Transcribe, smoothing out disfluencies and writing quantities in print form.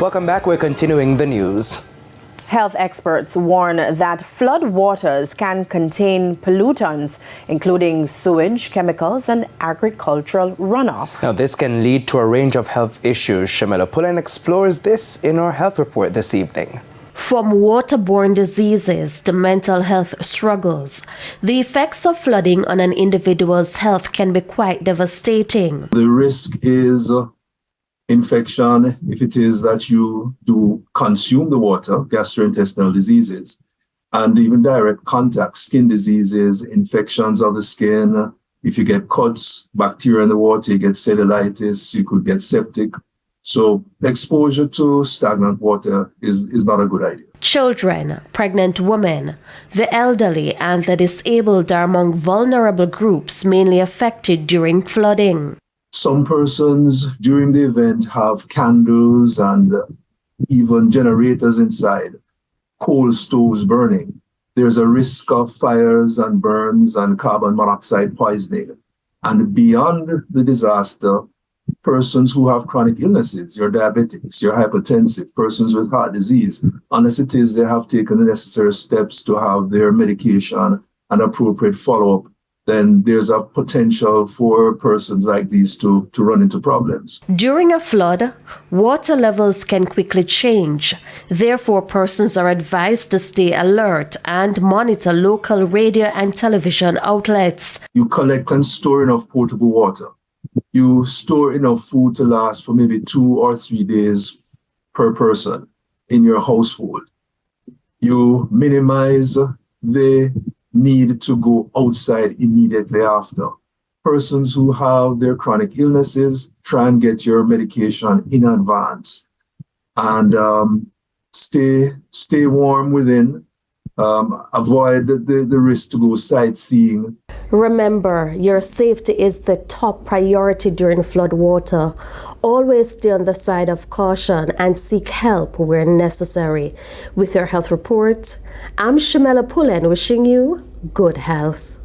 Welcome back. We're continuing the news. Health experts warn that floodwaters can contain pollutants, including sewage, chemicals, and agricultural runoff. Now, this can lead to a range of health issues. Shamela Pullen explores this in our health report this evening. From waterborne diseases to mental health struggles, the effects of flooding on an individual's health can be quite devastating. The risk is infection if it is that you do consume the water, gastrointestinal diseases, and even direct contact, skin diseases, infections of the skin. If you get cuts, bacteria in the water, you get cellulitis, you could get septic. So exposure to stagnant water is not a good idea. Children, pregnant women, the elderly, and the disabled are among vulnerable groups mainly affected during flooding. Some persons during the event have candles and even generators inside, coal stoves burning. There's a risk of fires and burns and carbon monoxide poisoning. And beyond the disaster, persons who have chronic illnesses, your diabetics, your hypertensive, persons with heart disease, unless it is they have taken the necessary steps to have their medication and appropriate follow-up, then there's a potential for persons like these to run into problems. During a flood, water levels can quickly change. Therefore, persons are advised to stay alert and monitor local radio and television outlets. You collect and store enough potable water. You store enough food to last for maybe 2 or 3 days per person in your household. You minimize the need to go outside immediately after. Persons who have their chronic illnesses, try and get your medication in advance, and stay warm within. Avoid the risk to go sightseeing. Remember, your safety is the top priority during floodwater. Always stay on the side of caution and seek help where necessary. With your health report, I'm Shamela Pullen wishing you good health.